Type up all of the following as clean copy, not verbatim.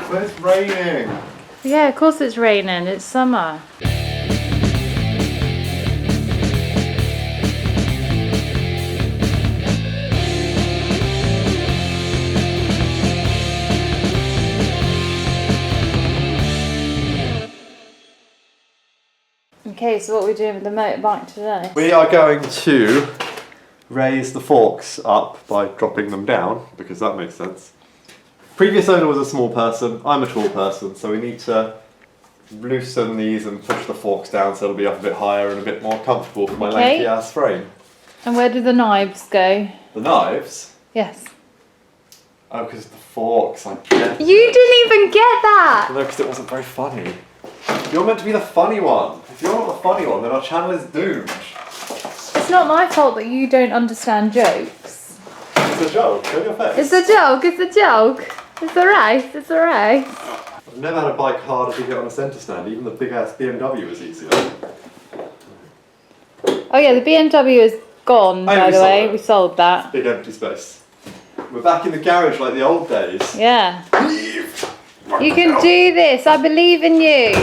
But it's raining. Yeah, of course it's raining. It's summer. Okay, so what are we doing with the motorbike today? We are going to raise the forks up by dropping them down, because that makes sense. Previous owner was a small person, I'm a tall person, so we need to loosen these and push the forks down so it'll be up a bit higher and a bit more comfortable for my lengthy ass frame. And where do the knives go? The knives? Yes. Oh, because the forks, I get You didn't even get that! No, because it wasn't very funny. You're meant to be the funny one. If you're not the funny one, then our channel is doomed. It's not my fault that you don't understand jokes. It's a joke. Show your face. It's a joke, it's a joke. It's alright, it's alright. I've never had a bike harder to get on a centre stand. Even the big ass BMW was easier. Oh yeah, the BMW is gone, by the way. We sold that. Big empty space. We're back in the garage like the old days. Yeah. You can do this. I believe in you.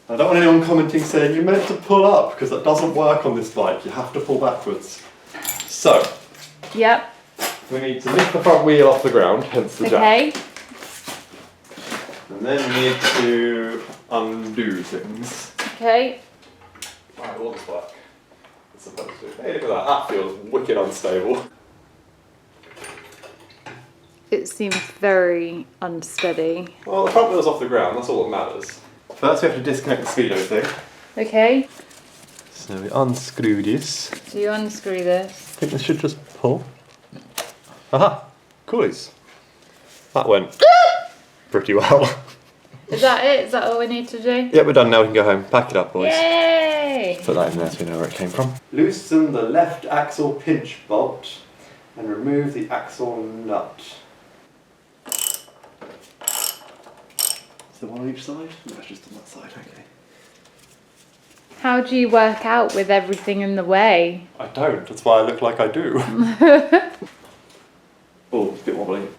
I don't want anyone commenting saying you're meant to pull up, because that doesn't work on this bike. You have to pull backwards. So. Yep. We need to lift the front wheel off the ground, hence the jack. Okay. And then we need to undo things. Okay. Right, all this work. It's supposed to. Hey, look at that. That feels wicked unstable. It seems very unsteady. Well, the front wheel's off the ground. That's all that matters. First, we have to disconnect the speedo thing. Okay. So we unscrew this. So you unscrew this. I think this should just pull. Aha! Coolies. That went pretty well. Is that it? Is that all we need to do? Yeah, we're done now. We can go home. Pack it up, boys. Yay! Put that in there so we know where it came from. Loosen the left axle pinch bolt and remove the axle nut. Is there one on each side? No, it's just on that side, okay. How do you work out with everything in the way? I don't, that's why I look like I do. Oh, it's a bit wobbly.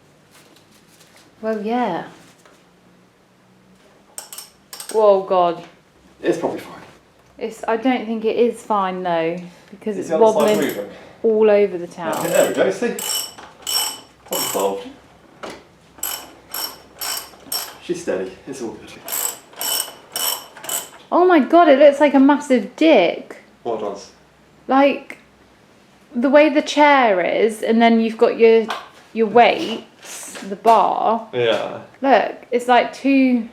Well, yeah. Whoa, God. It's probably fine. I don't think it is fine though, because Is it's the other side wobbling moving? all over the town. Okay, there we go, see? Problem solved. She's steady, it's all good. Oh my God, it looks like a massive dick. What does? Like, the way the chair is, and then you've got your weights, the bar. Yeah. Look, it's like two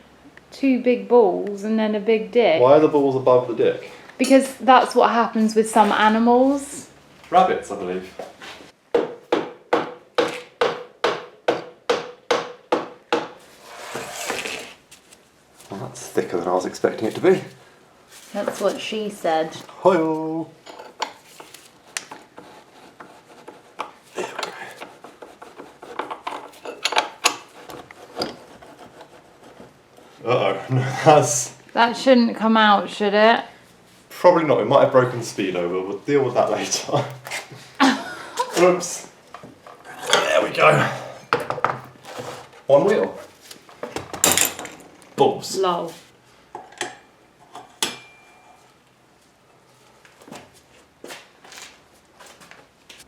big balls and then a big dick. Why are the balls above the dick? Because that's what happens with some animals. Rabbits, I believe. Well, that's thicker than I was expecting it to be. That's what she said. Hi-oh. Uh-oh, That shouldn't come out, should it? probably not. It might have broken the speedo, but we'll deal with that later. Oops. There we go. One wheel. Balls. Lol.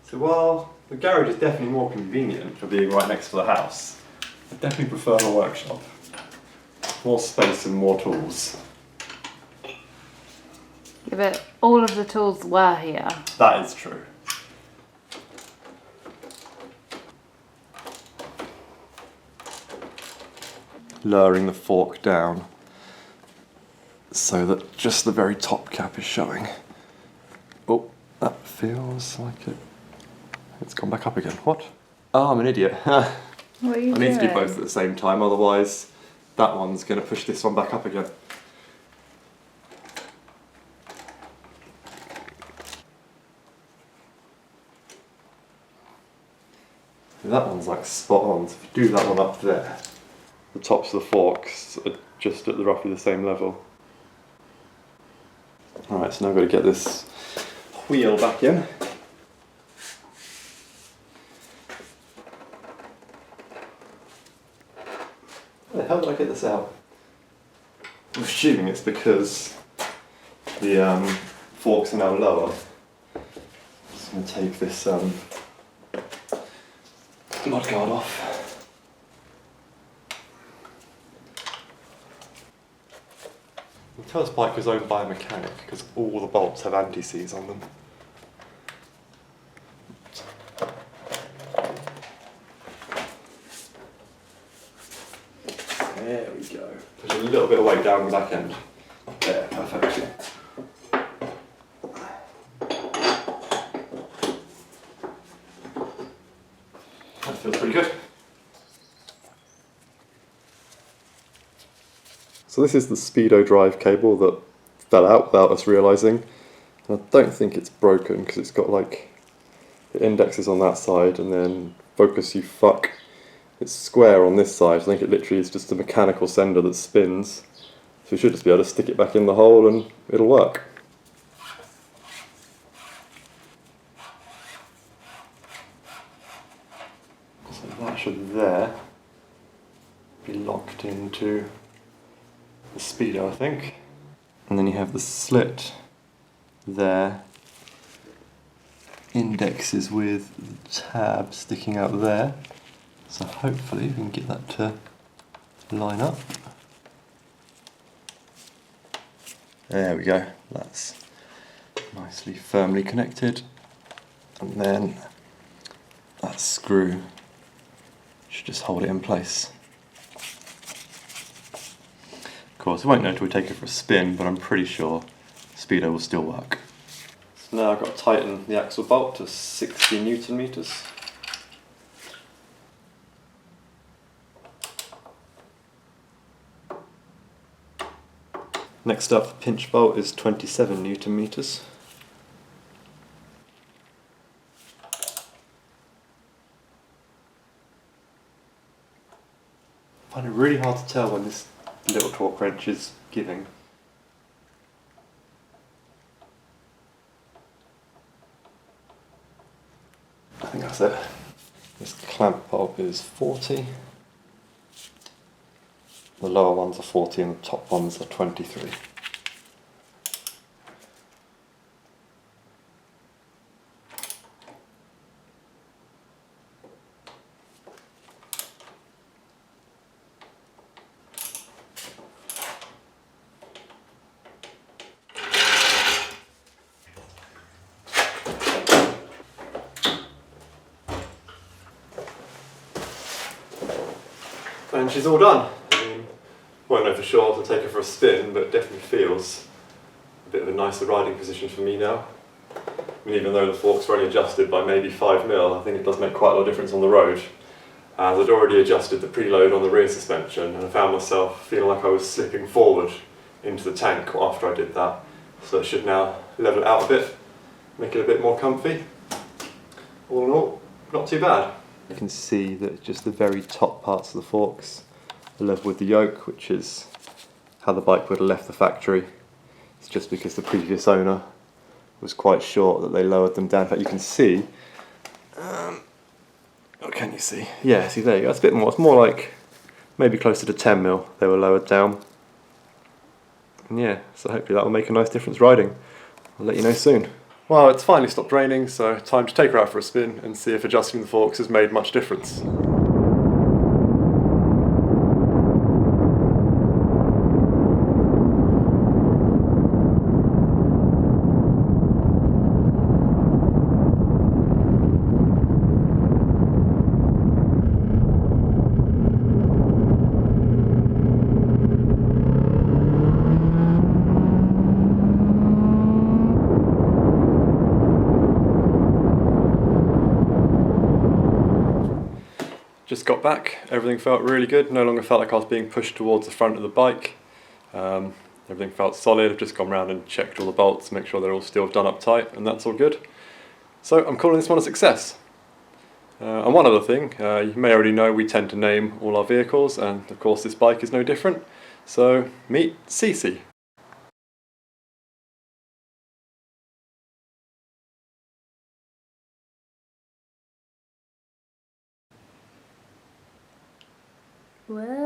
So while the garage is definitely more convenient for being right next to the house, I definitely prefer the workshop. More space and more tools. Yeah, but all of the tools were here. That is true. Lowering the fork down so that just the very top cap is showing. Oh, that feels like it's gone back up again. What? Oh, I'm an idiot. What are you doing? I need to do both at the same time, otherwise that one's going to push this one back up again. That one's like spot on, so if you do that one up there, the tops of the forks are just at roughly the same level. Alright, so now I've got to get this wheel back in. Where the hell did I get this out? I'm assuming it's because the forks are now lower. Just going to take this mudguard off. You can tell this bike was owned by a mechanic because all the bolts have anti-seize on them. There we go. Push a little bit of weight down the back end. There, perfect. That feels pretty good. So this is the Speedo drive cable that fell out without us realising. I don't think it's broken because it's got like the indexes on that side and then focus you fuck. It's square on this side. I think it literally is just a mechanical sender that spins. So we should just be able to stick it back in the hole and it'll work. So that should there be locked into the Speedo, I think. And then you have the slit there. Indexes with the tab sticking out there. So hopefully we can get that to line up. There we go, that's nicely firmly connected. And then that screw should just hold it in place. Of course, we won't know until we take it for a spin, but I'm pretty sure Speedo will still work. So now I've got to tighten the axle bolt to 60 Newton meters. Next up, the pinch bolt is 27 Newton meters. I find it really hard to tell when this little torque wrench is giving. I think that's it. This clamp bolt is 40. The lower ones are 40 and the top ones are 23. And she's all done. Won't know for sure to take her for a spin, but it definitely feels a bit of a nicer riding position for me now. I mean, even though the forks are only adjusted by maybe 5mm, I think it does make quite a lot of difference on the road. As I'd already adjusted the preload on the rear suspension, and I found myself feeling like I was slipping forward into the tank after I did that. So I should now level it out a bit, make it a bit more comfy. All in all, not too bad. You can see that just the very top parts of the forks are level with the yoke, which is how the bike would have left the factory. It's just because the previous owner was quite short that they lowered them down. In fact, you can see, what can you see? Yeah, see there you go, that's a bit more, it's more like maybe closer to 10mm they were lowered down. And yeah, so hopefully that will make a nice difference riding. I'll let you know soon. Well, it's finally stopped raining, so time to take her out for a spin and see if adjusting the forks has made much difference. Just got back, everything felt really good, no longer felt like I was being pushed towards the front of the bike. Everything felt solid. I've just gone around and checked all the bolts, make sure they're all still done up tight, and that's all good. So I'm calling this one a success. And one other thing, you may already know we tend to name all our vehicles, and of course this bike is no different. So meet Cece. Whoa.